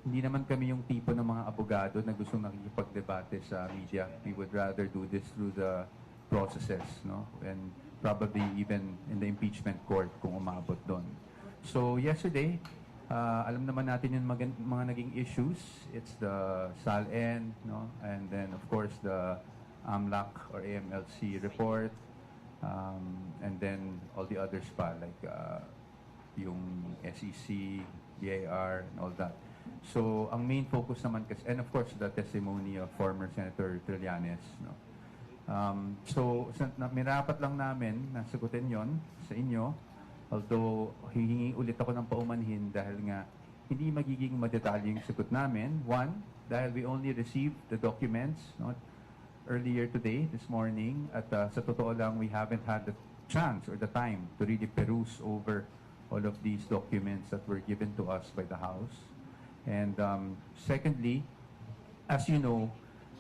hindi naman kami yung tipo ng mga abogado na gustong nakikipagdebate sa media. We would rather do this through the processes, no? And probably even in the impeachment court kung umabot doon. So yesterday, alam naman natin yung mga naging issues. It's the SALN, no? And then of course the AMLAC or AMLC report, and then all the others pa like yung SEC, BIR, and all that. So ang main focus naman kasi, and of course the testimony of former Senator Trillanes, no? So mirapat lang namin na sagutin yon sa inyo. Although, hihingi ulit ako ng paumanhin dahil nga hindi magiging madetalye yung sagot namin. One, dahil we only received the documents earlier today, this morning, at sa totoo lang, we haven't had the chance or the time to really peruse over all of these documents that were given to us by the House. And secondly, as you know,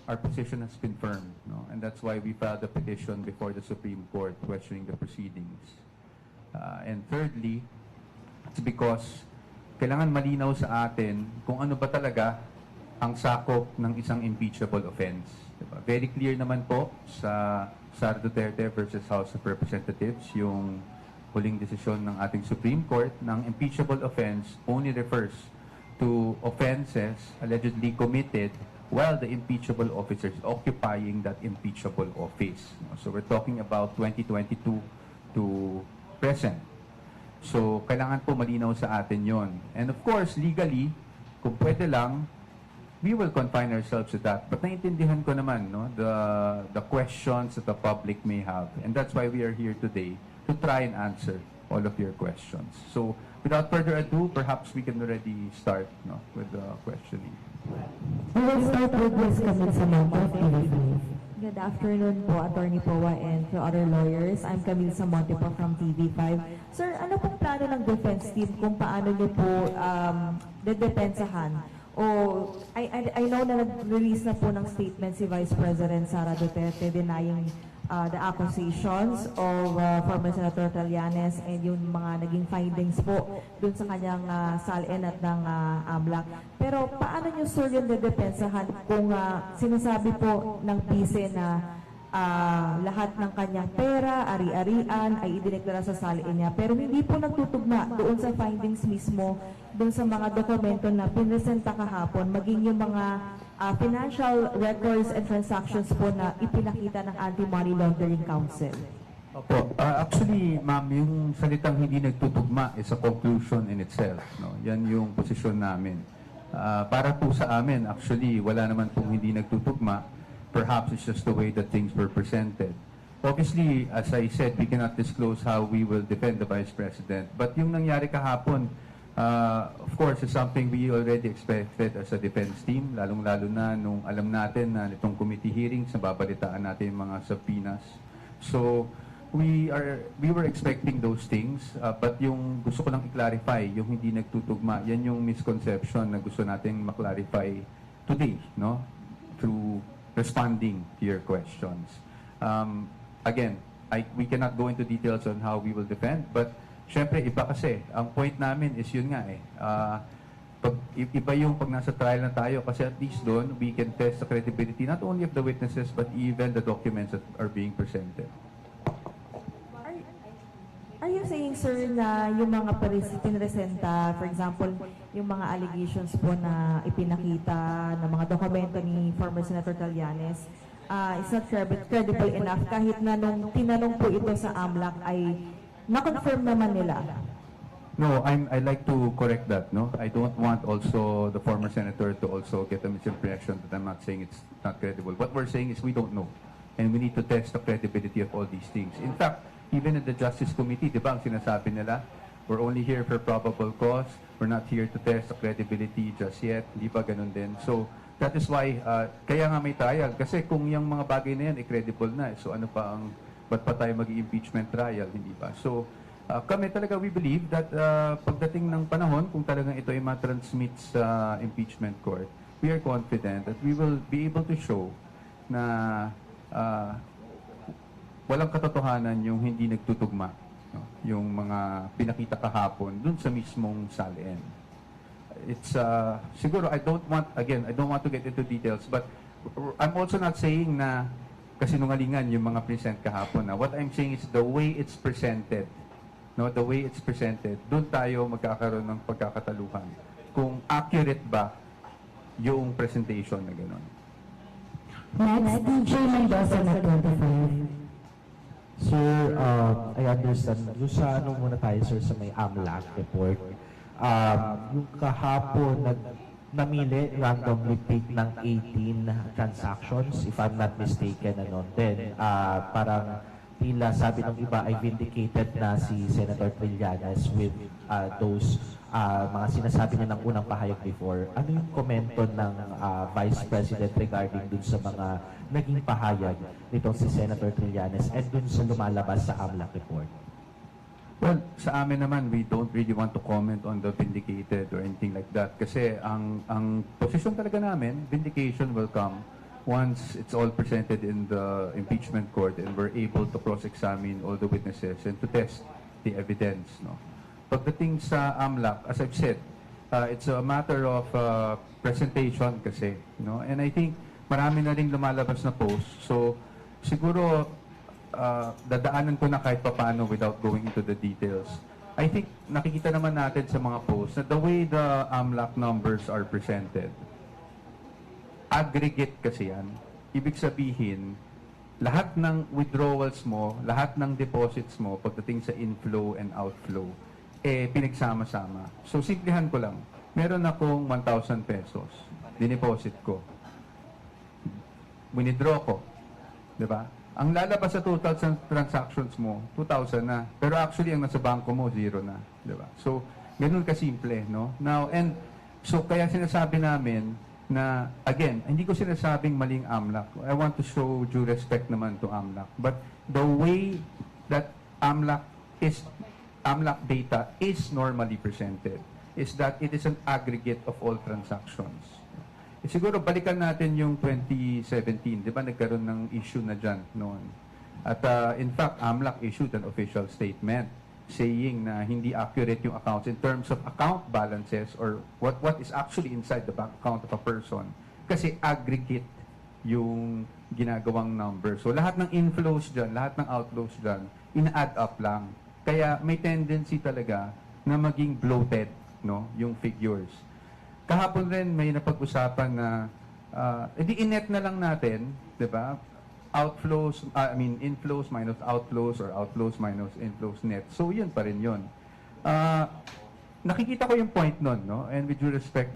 our position has been firm, no? And that's why we filed a petition before the Supreme Court questioning the proceedings. And thirdly, it's because kailangan malinaw sa atin kung ano ba talaga ang sakop ng isang impeachable offense. Diba? Very clear naman po sa Sara Duterte versus House of Representatives yung huling desisyon ng ating Supreme Court ng impeachable offense only refers to offenses allegedly committed while the impeachable officer is occupying that impeachable office. So we're talking about 2022 to present. So, kailangan po malinaw sa atin yon. And of course, legally, kung pwede lang, we will confine ourselves to that. But naiintindihan ko naman, no, the questions that the public may have. And that's why we are here today, to try and answer all of your questions. So, without further ado, perhaps we can already start, no, with the questioning. We will start with Ms. Camille Samonte of TV5. Good afternoon po, Attorney Powa and to other lawyers. I'm Camille Samonte po from TV5. Sir, ano pong plano ng defense team kung paano niyo po dedepensahan? I know na nag-release na po ng statement si Vice President Sara Duterte denying the accusations of former Senator Trillanes and yung mga naging findings po dun sa kanyang SALN at ng AMLAC. Pero paano nyo, sir, yung dedepensahan kung sinasabi po ng bise na lahat ng kanyang pera, ari-arian ay idineklara sa SALN niya, pero hindi po nagtutugma doon sa findings mismo, doon sa mga dokumento na pinresenta kahapon, maging yung mga financial records and transactions po na ipinakita ng Anti-Money Laundering Council? Opo. Actually, ma'am, yung salitang hindi nagtutugma is a conclusion in itself. No? Yan yung posisyon namin. Para po sa amin, actually, wala naman pong hindi nagtutugma. Perhaps it's just the way that things were presented. Obviously, as I said, we cannot disclose how we will defend the Vice President. But yung nangyari kahapon, of course, is something we already expected as a defense team, lalong-lalo na nung alam natin na itong committee hearings, nababalitaan natin yung mga subpoenas. So, we were expecting those things, but yung gusto ko lang i-clarify, yung hindi nagtutugma, yan yung misconception na gusto natin maklarify today, no? Through responding to your questions. Again, we cannot go into details on how we will defend, but syempre, iba kasi. Ang point namin is yun nga eh. Iba yung pag nasa trial na tayo kasi at least doon, we can test the credibility not only of the witnesses but even the documents that are being presented. Are you saying, sir, na yung mga pinresenta, for example, yung mga allegations po na ipinakita ng mga dokumento ni former Senator Trillanes, is not credible enough kahit na nung tinanong po ito sa AMLAC ay na-confirm naman nila? No, I'd like to correct that. No, I don't want also the former senator to also get a misimpression that I'm not saying it's not credible. What we're saying is we don't know, and we need to test the credibility of all these things. In fact, even in the Justice Committee, di ba, ang sinasabi nila, we're only here for probable cause. We're not here to test the credibility just yet. Di ba ganun din? So that is why, kaya nga may trial. Kasi kung yung mga bagay na yan, credible na. So ano pa ang, ba't pa tayo mag-impeachment trial, hindi ba? So kami talaga, we believe that pagdating ng panahon, kung talagang ito ay matransmit sa impeachment court, we are confident that we will be able to show na walang katotohanan yung hindi nagtutugma, no? Yung mga pinakita kahapon dun sa mismong SALN. it's siguro I don't want to get into details, but I'm also not saying na kasinungalingan yung mga present kahapon. What I'm saying is the way it's presented. No, the way it's presented, doon tayo magkakaroon ng pagkakataluhan. Kung accurate ba yung presentation na gano'n. Next, DJ Mendoza na 25. Sir, I understand. Doon sa ano muna tayo, sir, sa may AMLAC report. Yung kahapon, namili, randomly pick ng 18 transactions, if I'm not mistaken, ano. Then, parang tila sabi ng iba ay vindicated na si Senator Trillanes with those mga sinasabi niya ng unang pahayag before. Ano yung komento ng Vice President regarding dun sa mga naging pahayag nitong si Senator Trillanes and dun sa lumalabas sa AMLAC report? Well, sa amin naman, we don't really want to comment on the vindicated or anything like that. Kasi ang posisyon talaga namin, vindication will come once it's all presented in the impeachment court and we're able to cross-examine all the witnesses and to test the evidence. No? Pagdating sa AMLAC, as I've said, it's a matter of presentation kasi. No? And I think marami na rin lumalabas na post. So, siguro, dadaanan ko na kahit papaano without going into the details. I think nakikita naman natin sa mga posts na the way the AMLAC numbers are presented, aggregate kasi yan. Ibig sabihin, lahat ng withdrawals mo, lahat ng deposits mo pagdating sa inflow and outflow, pinagsama-sama. So, simplihan ko lang. Meron akong 1,000 pesos. Dineposit ko. Withdraw ko. Diba? Ang lalabas sa total transactions mo, 2,000 na. Pero actually, ang nasa bangko mo, 0 na. Diba? So, ganun kasimple, no? Now, and so, kaya sinasabi namin na, again, hindi ko sinasabing maling AMLAC. I want to show due respect naman to AMLAC. But the way that AMLAC data is normally presented is that it is an aggregate of all transactions. Siguro balikan natin yung 2017, di ba nagkaroon ng issue na dyan noon. At in fact, AMLAC issued an official statement saying na hindi accurate yung accounts in terms of account balances or what is actually inside the bank account of a person. Kasi aggregate yung ginagawang number. So lahat ng inflows dyan, lahat ng outflows dyan, ina-add up lang. Kaya may tendency talaga na maging bloated, no, yung figures. Kahapon rin may napag-usapan na i-net na lang natin, 'di ba? Inflows minus outflows or outflows minus inflows net. So 'yun pa rin 'yun. Nakikita ko yung point nun, no? And with due respect